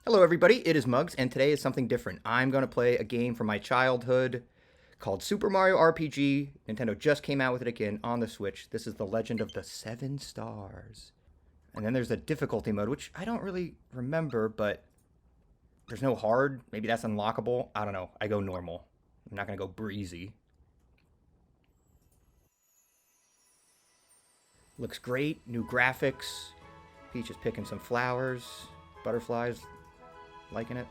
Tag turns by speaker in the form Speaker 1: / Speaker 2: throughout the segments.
Speaker 1: Hello everybody, it is Muggz, and today is something different. I'm going to play a game from my childhood called Super Mario RPG. Nintendo just came out with it again on the Switch. This is The Legend of the Seven Stars. And then there's a difficulty mode, which I don't really remember, but there's no hard. Maybe that's unlockable. I don't know. I go normal. I'm not going to go breezy. Looks great. New graphics. Peach is picking some flowers. Butterflies. Liking it.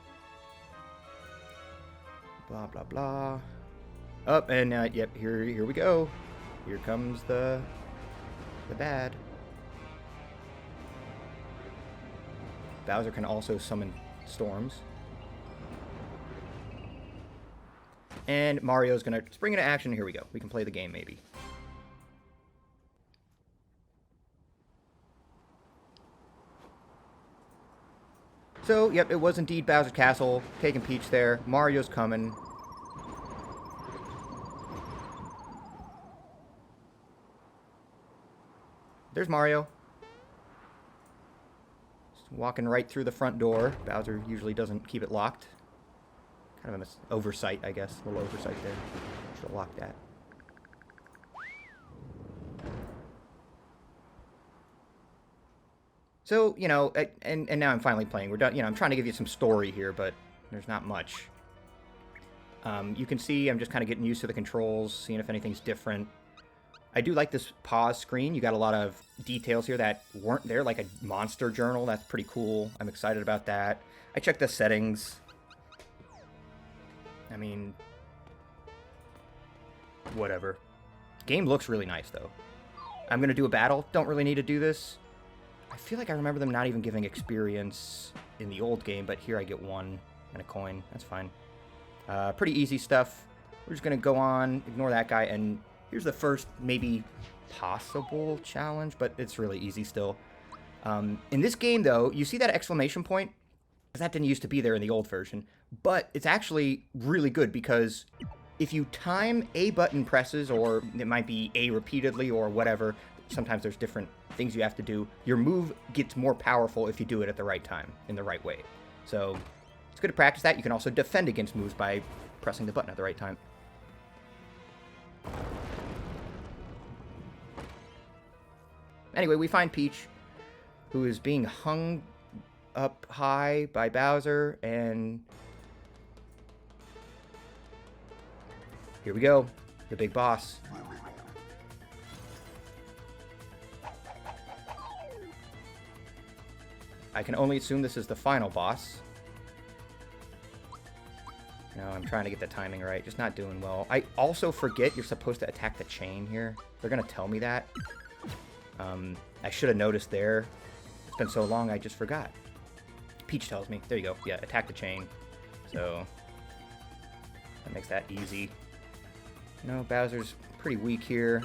Speaker 1: Blah, blah, blah. Up, and yep, here we go. Here comes the bad. Bowser can also summon storms. And Mario's gonna spring into action. Here we go. We can play the game, maybe. So, yep, it was indeed Bowser's Castle. Taking Peach there. Mario's coming. There's Mario. Just walking right through the front door. Bowser usually doesn't keep it locked. Kind of an oversight, I guess. A little oversight there. Should have locked that. So, you know, and now I'm finally playing. We're done. You know, I'm trying to give you some story here, but there's not much. You can see I'm just kind of getting used to the controls, seeing if anything's different. I do like this pause screen. You got a lot of details here that weren't there, like a monster journal. That's pretty cool. I'm excited about that. I checked the settings. I mean, whatever. Game looks really nice, though. I'm going to do a battle. Don't really need to do this. I feel like I remember them not even giving experience in the old game, but here I get one and a coin. That's fine. Pretty easy stuff. We're just going to go on, ignore that guy, and here's the first maybe possible challenge, but it's really easy still. In this game, though, you see that exclamation point? That didn't used to be there in the old version, but it's actually really good because if you time A button presses, or it might be A repeatedly or whatever, sometimes there's different things you have to do, your move gets more powerful if you do it at the right time, in the right way. So it's good to practice that. You can also defend against moves by pressing the button at the right time. Anyway, we find Peach, who is being hung up high by Bowser, and here we go, the big boss. I can only assume this is the final boss. No, I'm trying to get the timing right. Just not doing well. I also forget you're supposed to attack the chain here. They're going to tell me that. I should have noticed there. It's been so long, I just forgot. Peach tells me. There you go. Yeah, attack the chain. So, that makes that easy. No, Bowser's pretty weak here.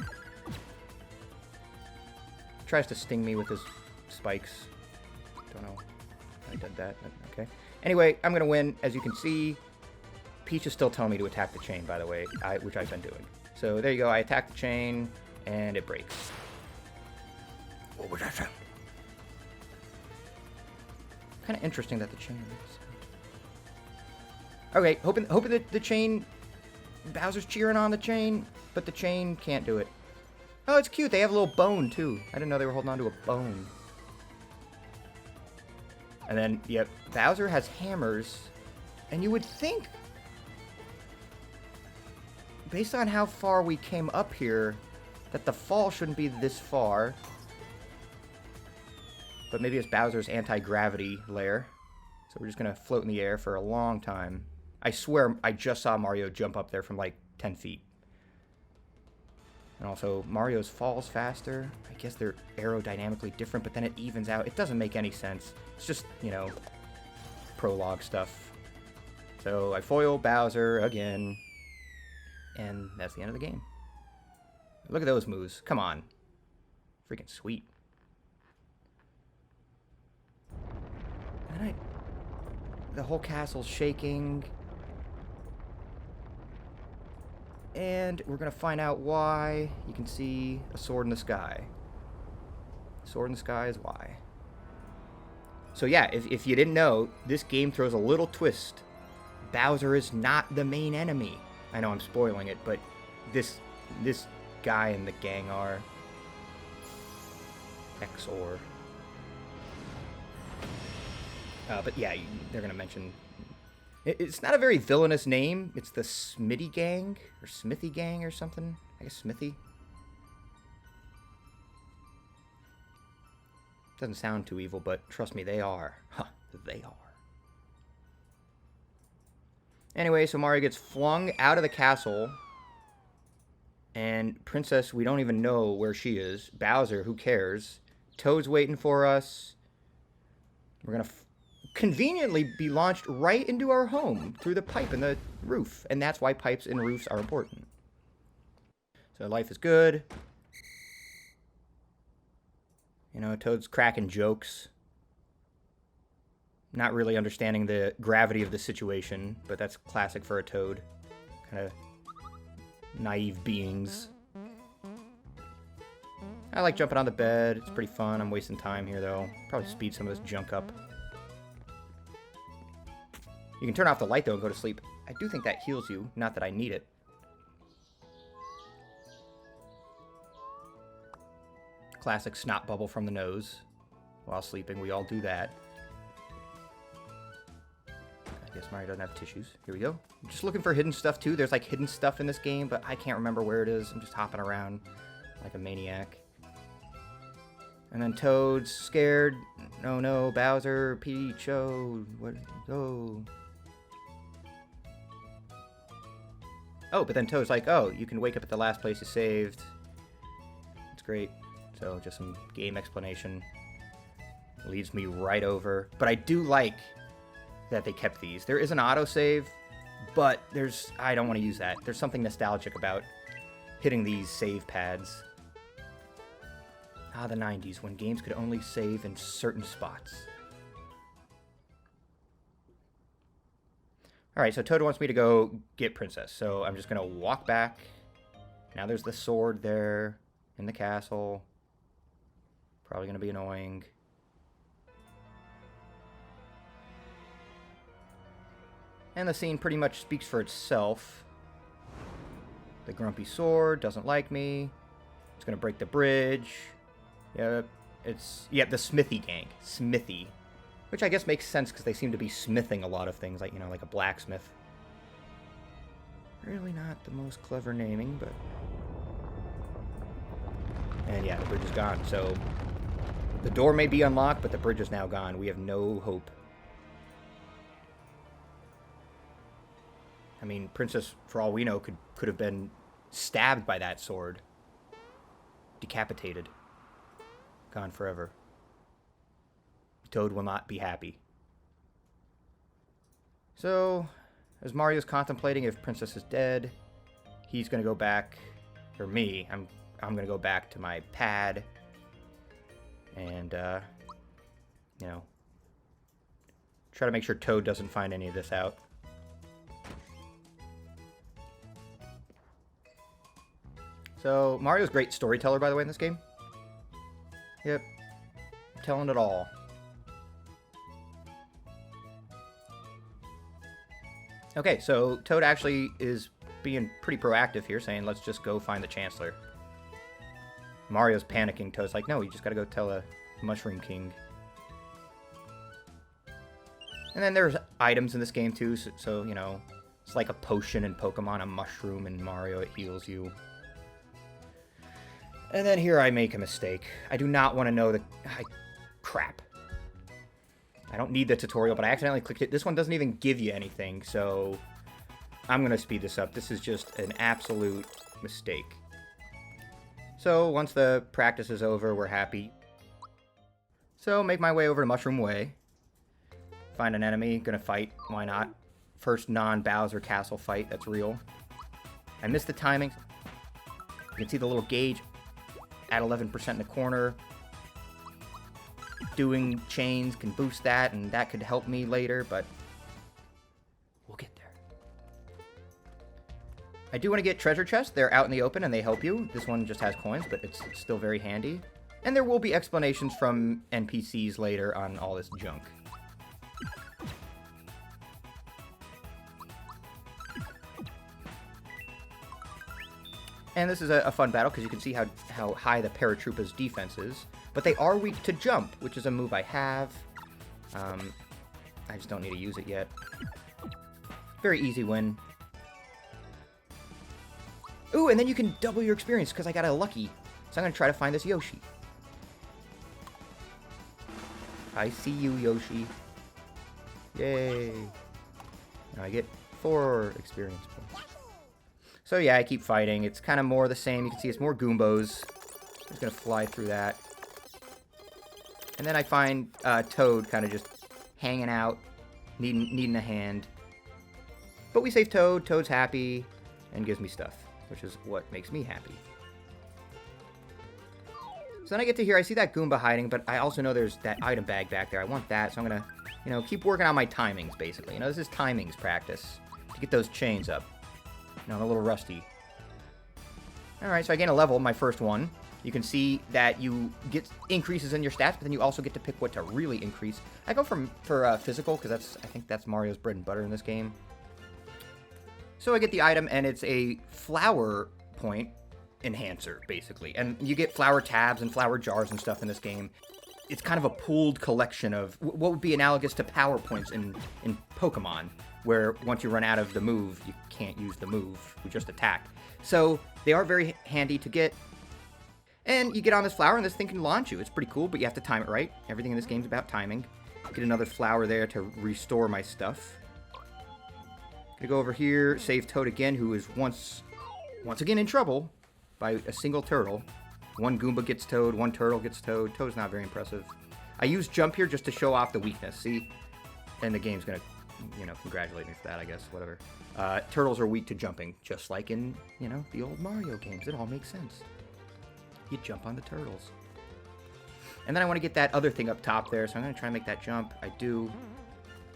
Speaker 1: Tries to sting me with his spikes. Don't know if I did that, but okay. Anyway, I'm going to win. As you can see, Peach is still telling me to attack the chain, by the way, which I've been doing. So there you go. I attack the chain, and it breaks. What was that sound? Kind of interesting that the chain breaks. Okay, hoping that the chain... Bowser's cheering on the chain, but the chain can't do it. Oh, it's cute. They have a little bone, too. I didn't know they were holding on to a bone. And then, yep, Bowser has hammers. And you would think, based on how far we came up here, that the fall shouldn't be this far. But maybe it's Bowser's anti-gravity lair. So we're just going to float in the air for a long time. I swear I just saw Mario jump up there from like 10 feet. And also, Mario's falls faster. I guess they're aerodynamically different, but then it evens out. It doesn't make any sense. It's just, you know, prologue stuff. So I foil Bowser again. And that's the end of the game. Look at those moves. Come on. Freaking sweet. And the whole castle's shaking. And we're going to find out why. You can see a sword in the sky. Sword in the sky is why. So yeah, if you didn't know, this game throws a little twist. Bowser is not the main enemy. I know I'm spoiling it, but this guy and the gang are. XOR. But yeah, they're going to mention... It's not a very villainous name. It's the Smitty Gang, or Smithy Gang, or something. I guess Smithy. Doesn't sound too evil, but trust me, they are. Huh, they are. Anyway, so Mario gets flung out of the castle. And Princess, we don't even know where she is. Bowser, who cares? Toad's waiting for us. We're going to conveniently be launched right into our home through the pipe in the roof. And that's why pipes in roofs are important. So life is good. You know, Toad's cracking jokes. Not really understanding the gravity of the situation, but that's classic for a Toad. Kind of naive beings. I like jumping on the bed. It's pretty fun. I'm wasting time here, though. Probably speed some of this junk up. You can turn off the light, though, and go to sleep. I do think that heals you. Not that I need it. Classic snot bubble from the nose. While sleeping, we all do that. I guess Mario doesn't have tissues. Here we go. I'm just looking for hidden stuff, too. There's, like, hidden stuff in this game, but I can't remember where it is. I'm just hopping around like a maniac. And then Toad's scared. Oh, no. Bowser, Peach, oh. What? Oh. Oh, but then Toad's like, oh, you can wake up at the last place you saved. It's great. So, just some game explanation. Leads me right over. But I do like that they kept these. There is an autosave, but I don't want to use that. There's something nostalgic about hitting these save pads. Ah, the 90s, when games could only save in certain spots. Alright, so Toad wants me to go get Princess, so I'm just going to walk back. Now there's the sword there in the castle. Probably going to be annoying. And the scene pretty much speaks for itself. The grumpy sword doesn't like me. It's going to break the bridge. Yep, the Smithy Gang. Smithy. Which I guess makes sense because they seem to be smithing a lot of things, like, you know, like a blacksmith. Really not the most clever naming, but... And yeah, the bridge is gone, so... The door may be unlocked, but the bridge is now gone. We have no hope. I mean, Princess, for all we know, could have been stabbed by that sword. Decapitated. Gone forever. Toad will not be happy. So, as Mario's contemplating if Princess is dead, he's going to go back, or me, I'm going to go back to my pad, and, you know, try to make sure Toad doesn't find any of this out. So, Mario's a great storyteller, by the way, in this game. Yep. Telling it all. Okay, so Toad actually is being pretty proactive here, saying, let's just go find the Chancellor. Mario's panicking. Toad's like, no, you just gotta go tell the Mushroom King. And then there's items in this game, too, so you know, it's like a potion in Pokemon, a mushroom in Mario, it heals you. And then here I make a mistake. I do not want to know the... crap. I don't need the tutorial, but I accidentally clicked it. This one doesn't even give you anything, so... I'm going to speed this up. This is just an absolute mistake. So, once the practice is over, we're happy. So, make my way over to Mushroom Way. Find an enemy. Gonna fight. Why not? First non-Bowser castle fight. That's real. I missed the timing. You can see the little gauge at 11% in the corner. Doing chains can boost that, and that could help me later, but we'll get there. I do want to get treasure chests. They're out in the open, and they help you. This one just has coins, but it's still very handy. And there will be explanations from NPCs later on all this junk. And this is a fun battle because you can see how high the paratroopa's defense is. But they are weak to jump, which is a move I have. I just don't need to use it yet. Very easy win. Ooh, and then you can double your experience because I got a lucky. So I'm going to try to find this Yoshi. I see you, Yoshi. Yay. Now I get 4 experience points. So yeah, I keep fighting. It's kind of more the same. You can see it's more Goombos. I'm just going to fly through that. And then I find Toad kind of just hanging out, needing a hand. But we save Toad. Toad's happy and gives me stuff, which is what makes me happy. So then I get to here. I see that Goomba hiding, but I also know there's that item bag back there. I want that, so I'm going to, keep working on my timings, basically. This is timings practice to get those chains up. I'm a little rusty. Alright, so I gain a level, my first one. You can see that you get increases in your stats, but then you also get to pick what to really increase. I go for physical, because I think that's Mario's bread and butter in this game. So I get the item, and it's a flower point enhancer, basically. And you get flower tabs and flower jars and stuff in this game. It's kind of a pooled collection of what would be analogous to power points in Pokemon, where once you run out of the move, you can't use the move, you just attack. So they are very handy to get. And you get on this flower, and this thing can launch you. It's pretty cool, but you have to time it right. Everything in this game is about timing. Get another flower there to restore my stuff. Gonna go over here, save Toad again, who is once again in trouble by a single turtle. One Goomba gets Toad, one turtle gets Toad. Toad's not very impressive. I use jump here just to show off the weakness, see? And the game's gonna, congratulate me for that, I guess, whatever. Turtles are weak to jumping, just like in, the old Mario games. It all makes sense. You jump on the turtles. And then I want to get that other thing up top there, so I'm going to try and make that jump. I do.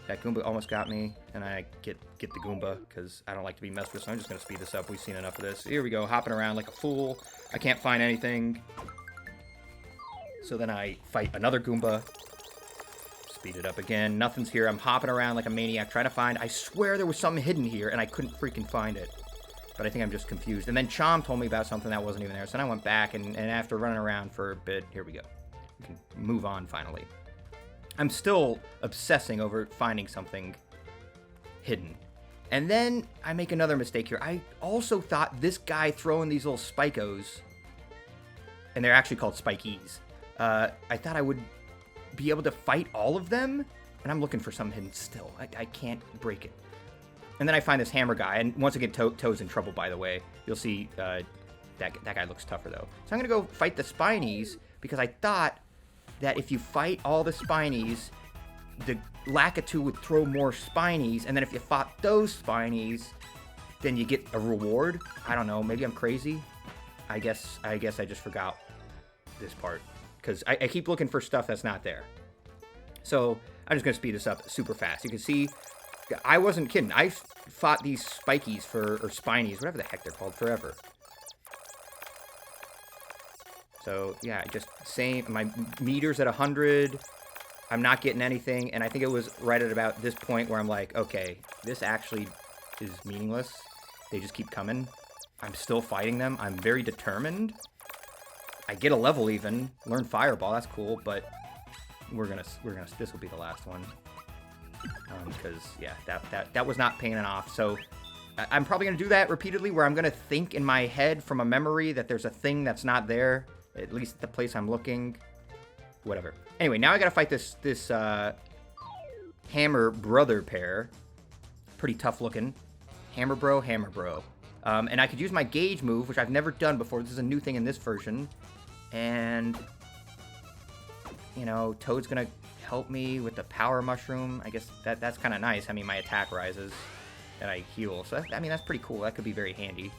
Speaker 1: That Goomba almost got me, and I get the Goomba, because I don't like to be messed with, so I'm just going to speed this up. We've seen enough of this. Here we go, hopping around like a fool. I can't find anything. So then I fight another Goomba. Speed it up again. Nothing's here. I'm hopping around like a maniac, trying to find... I swear there was something hidden here, and I couldn't freaking find it. But I think I'm just confused. And then Chom told me about something that wasn't even there, so then I went back, and after running around for a bit, here we go. We can move on, finally. I'm still obsessing over finding something hidden. And then I make another mistake here. I also thought this guy throwing these little spikos, and they're actually called spikies, I thought I would be able to fight all of them, and I'm looking for something hidden still. I can't break it. And then I find this hammer guy, and once again, Toad's in trouble, by the way. You'll see that guy looks tougher, though. So I'm going to go fight the Spinies, because I thought that if you fight all the Spinies, the Lakitu would throw more Spinies, and then if you fought those Spinies, then you get a reward. I don't know, maybe I'm crazy. I guess I just forgot this part, because I keep looking for stuff that's not there. So I'm just going to speed this up super fast. You can see... I wasn't kidding. I fought these spikies or spinies, whatever the heck they're called, forever. So, yeah, just same. My meter's at 100. I'm not getting anything. And I think it was right at about this point where I'm like, okay, this actually is meaningless. They just keep coming. I'm still fighting them. I'm very determined. I get a level even. Learn Fireball. That's cool. But this will be the last one. Because, yeah, that was not paying off. So I'm probably going to do that repeatedly, where I'm going to think in my head from a memory that there's a thing that's not there, at least at the place I'm looking. Whatever. Anyway, now I got to fight this Hammer brother pair. Pretty tough looking. Hammer bro. And I could use my gauge move, which I've never done before. This is a new thing in this version. And, Toad's going to help me with the power mushroom. I guess that's kind of nice. I mean, my attack rises and I heal. So, that's pretty cool. That could be very handy.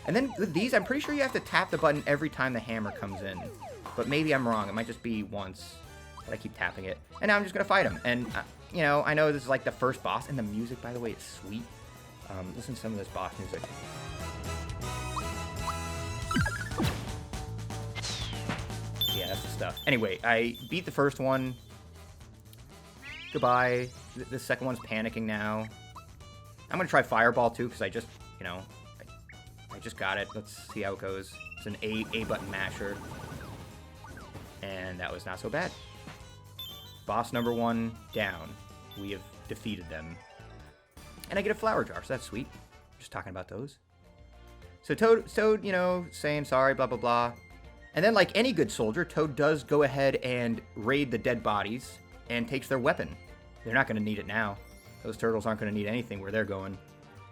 Speaker 1: And then with these, I'm pretty sure you have to tap the button every time the hammer comes in. But maybe I'm wrong. It might just be once. But I keep tapping it. And now I'm just going to fight him. And, I know this is like the first boss. And the music, by the way, is sweet. Listen to some of this boss music. Yeah, that's the stuff. Anyway, I beat the first one. Goodbye. The second one's panicking now. I'm going to try Fireball, too, because I just, you know, I just got it. Let's see how it goes. It's an A button masher. And that was not so bad. Boss number 1 down. We have defeated them. And I get a flower jar, so that's sweet. Just talking about those. So Toad, you know, saying sorry, blah, blah, blah. And then, like any good soldier, Toad does go ahead and raid the dead bodies and takes their weapon. They're not going to need it now. Those turtles aren't going to need anything where they're going.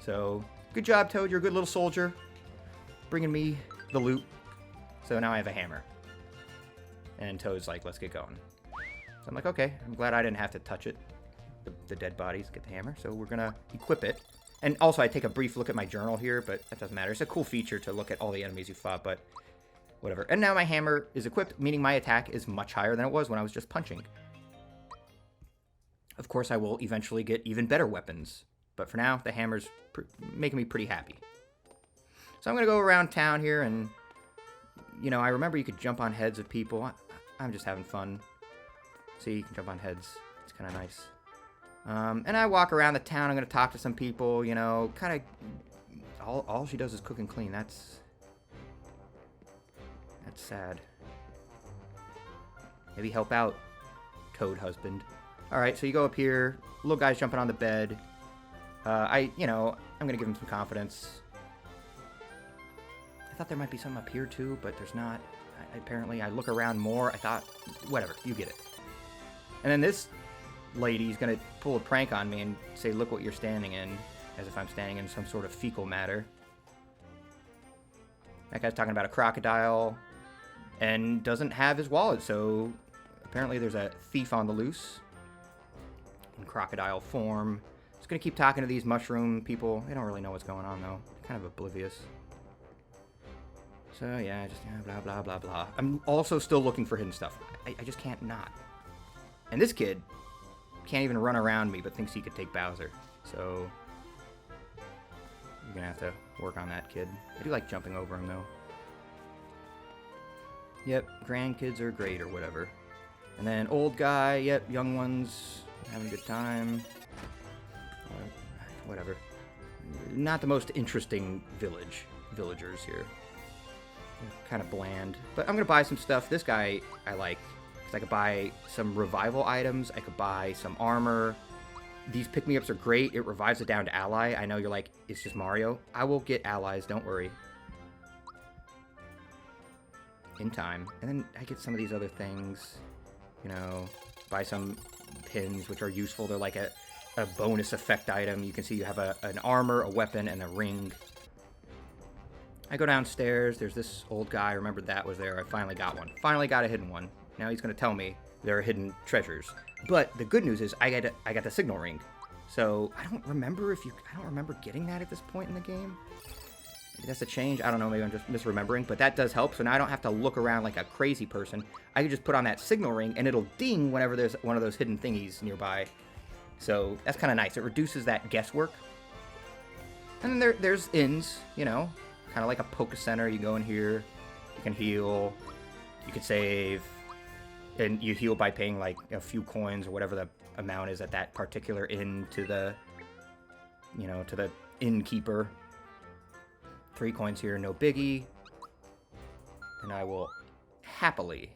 Speaker 1: So, good job, Toad. You're a good little soldier. Bringing me the loot. So now I have a hammer. And Toad's like, let's get going. So I'm like, okay. I'm glad I didn't have to touch it. The dead bodies get the hammer. So we're going to equip it. And also, I take a brief look at my journal here, but that doesn't matter. It's a cool feature to look at all the enemies you fought, but whatever. And now my hammer is equipped, meaning my attack is much higher than it was when I was just punching. Of course, I will eventually get even better weapons. But for now, the hammer's making me pretty happy. So I'm going to go around town here and, you know, I remember you could jump on heads of people. I'm just having fun. See, you can jump on heads. It's kind of nice. And I walk around the town. I'm going to talk to some people, you know, kind of... All she does is cook and clean. That's sad. Maybe help out, Toad husband. Alright, so you go up here. Little guy's jumping on the bed. You know, I'm going to give him some confidence. I thought there might be something up here, too, but there's not. Apparently, I look around more. I thought, whatever, you get it. And then this lady's going to pull a prank on me and say, look what you're standing in, as if I'm standing in some sort of fecal matter. That guy's talking about a crocodile and doesn't have his wallet, so apparently there's a thief on the loose in crocodile form. Just going to keep talking to these mushroom people. They don't really know what's going on, though. Kind of oblivious. So, yeah, just blah, blah, blah, blah. I'm also still looking for hidden stuff. I just can't not. And this kid can't even run around me, but thinks he could take Bowser. So, you're going to have to work on that, kid. I do like jumping over him, though. Yep, grandkids are great, or whatever. And then old guy, yep, young ones, having a good time. Whatever. Not the most interesting villagers here. Kind of bland. But I'm going to buy some stuff. This guy I like. Because I could buy some revival items. I could buy some armor. These pick-me-ups are great. It revives it down to ally. I know you're like, it's just Mario. I will get allies, don't worry. In time. And then I get some of these other things. You know, buy some pins, which are useful. They're like a bonus effect item. You can see you have an armor, a weapon, and a ring. I go downstairs. There's this old guy. I remember that was there. I finally got one. Finally got a hidden one. Now he's going to tell me there are hidden treasures. But the good news is I got the signal ring. So I don't remember getting that at this point in the game. Maybe that's a change. I don't know. Maybe I'm just misremembering. But that does help. So now I don't have to look around like a crazy person. I can just put on that signal ring and it'll ding whenever there's one of those hidden thingies nearby. So that's kind of nice. It reduces that guesswork. And then there's inns, you know. Kind of like a Poke Center. You go in here. You can heal. You can save. And you heal by paying like a few coins or whatever the amount is at that particular inn to the, you know, to the innkeeper. 3 coins here, no biggie. And I will happily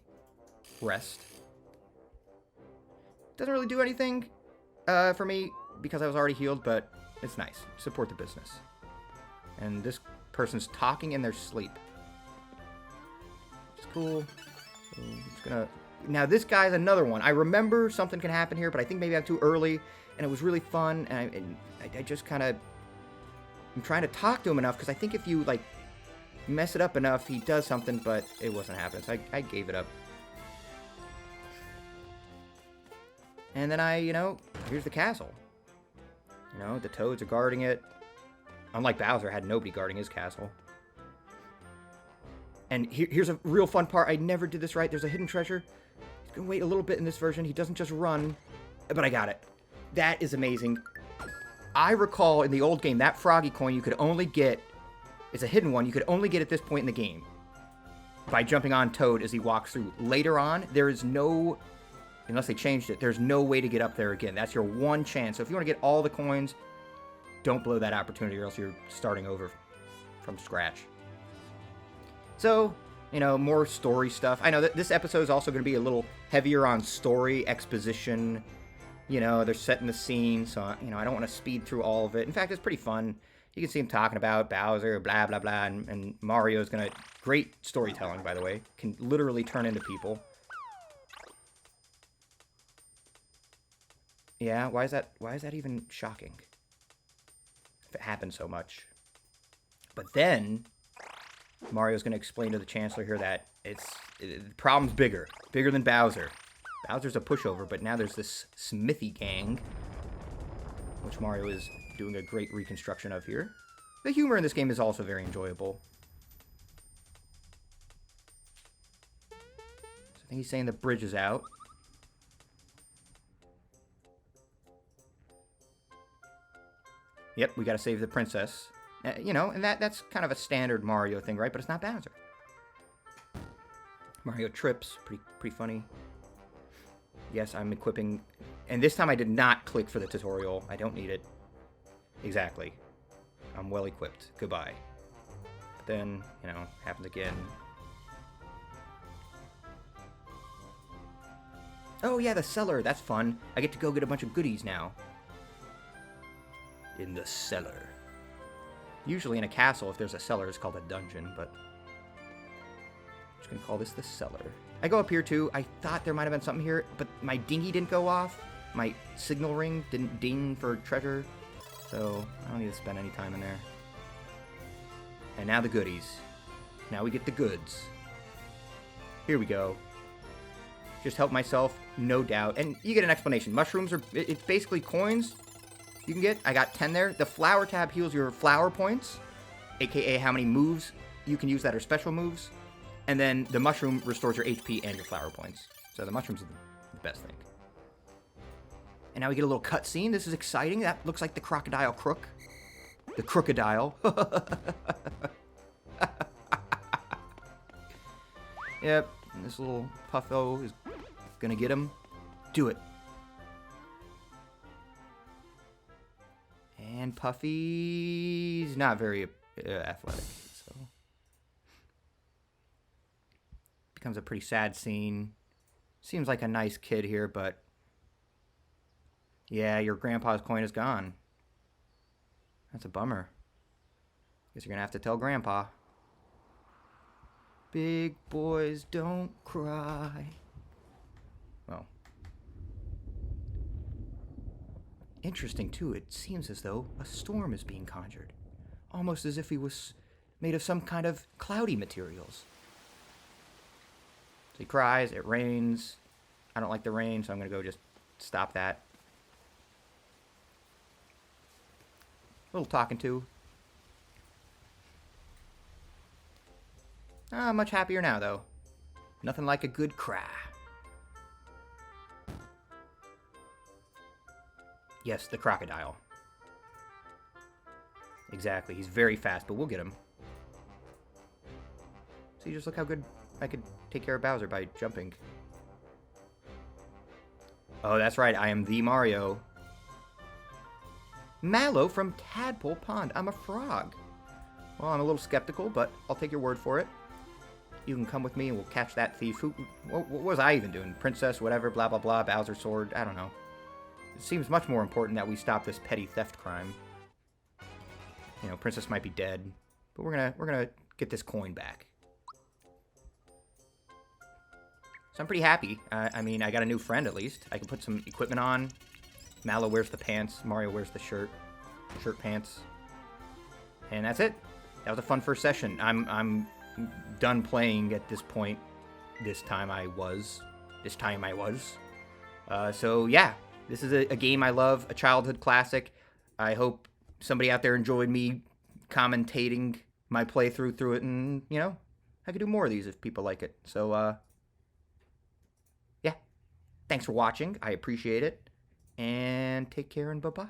Speaker 1: rest. Doesn't really do anything for me because I was already healed, but it's nice. Support the business. And this person's talking in their sleep. It's cool. So I'm just gonna... Now, this guy's another one. I remember something can happen here, but I think maybe I'm too early, and it was really fun, and I just kind of... I'm trying to talk to him enough, because I think if you, like, mess it up enough, he does something, but it wasn't happening, so I gave it up. And then you know, here's the castle. You know, the toads are guarding it. Unlike Bowser, had nobody guarding his castle. And here's a real fun part. I never did this right. There's a hidden treasure. He's going to wait a little bit in this version. He doesn't just run. But I got it. That is amazing. I recall in the old game, that froggy coin you could only get... It's a hidden one. You could only get at this point in the game. by jumping on Toad as he walks through. Later on, there is no, unless they changed it, there's no way to get up there again. That's your one chance. So if you want to get all the coins, don't blow that opportunity or else you're starting over from scratch. So, you know, more story stuff. I know that this episode is also going to be a little heavier on story, exposition. You know, they're setting the scene, so, you know, I don't want to speed through all of it. In fact, it's pretty fun. You can see him talking about Bowser, blah, blah, blah, and Mario's going to... Great storytelling, by the way. Can literally turn into people. Yeah, why is that even shocking? If it happens so much. But then... Mario's going to explain to the Chancellor here that the problem's bigger. Bigger than Bowser. Bowser's a pushover, but now there's this Smithy gang, which Mario is doing a great reconstruction of here. The humor in this game is also very enjoyable. So I think he's saying the bridge is out. Yep, we got to save the princess. You know, and that's kind of a standard Mario thing, right? But it's not Bowser. Mario trips. Pretty funny. Yes, I'm equipping... And this time I did not click for the tutorial. I don't need it. Exactly. I'm well equipped. Goodbye. But then, you know, happens again. Oh, yeah, the cellar. That's fun. I get to go get a bunch of goodies now. In the cellar. Usually in a castle, if there's a cellar, it's called a dungeon, but... I'm just going to call this the cellar. I go up here, too. I thought there might have been something here, but my dinghy didn't go off. My signal ring didn't ding for treasure, so I don't need to spend any time in there. And now the goodies. Now we get the goods. Here we go. Just help myself, no doubt. And you get an explanation. Mushrooms are... It's basically coins... You can get, I got 10 there. The flower tab heals your flower points, aka how many moves you can use that are special moves. And then the mushroom restores your HP and your flower points. So the mushrooms are the best thing. And now we get a little cutscene. This is exciting. That looks like the crocodile crook. The crocodile. Yep, and this little Puffo is gonna get him. Do it. And Puffy's not very athletic, so becomes a pretty sad scene. Seems like a nice kid here, but yeah, your grandpa's coin is gone. That's a bummer. Guess you're gonna have to tell Grandpa. Big boys don't cry. Well. Interesting, too. It seems as though a storm is being conjured. Almost as if he was made of some kind of cloudy materials. So he cries, it rains. I don't like the rain, so I'm going to go just stop that. A little talking to. Much happier now, though. Nothing like a good cry. Yes, the crocodile. Exactly. He's very fast, but we'll get him. See, just look how good I could take care of Bowser by jumping. Oh, that's right. I am the Mario. Mallow from Tadpole Pond. I'm a frog. Well, I'm a little skeptical, but I'll take your word for it. You can come with me and we'll catch that thief. What was I even doing? Princess, whatever, blah, blah, blah, Bowser sword. I don't know. It seems much more important that we stop this petty theft crime. You know, Princess might be dead, but we're gonna get this coin back. So I'm pretty happy. I mean, I got a new friend at least. I can put some equipment on. Mallow wears the pants. Mario wears the shirt pants. And that's it. That was a fun first session. I'm done playing at this point. This time I was. So yeah. This is a game I love, a childhood classic. I hope somebody out there enjoyed me commentating my playthrough through it, and, you know, I could do more of these if people like it. So, yeah. Thanks for watching. I appreciate it. And take care and bye-bye.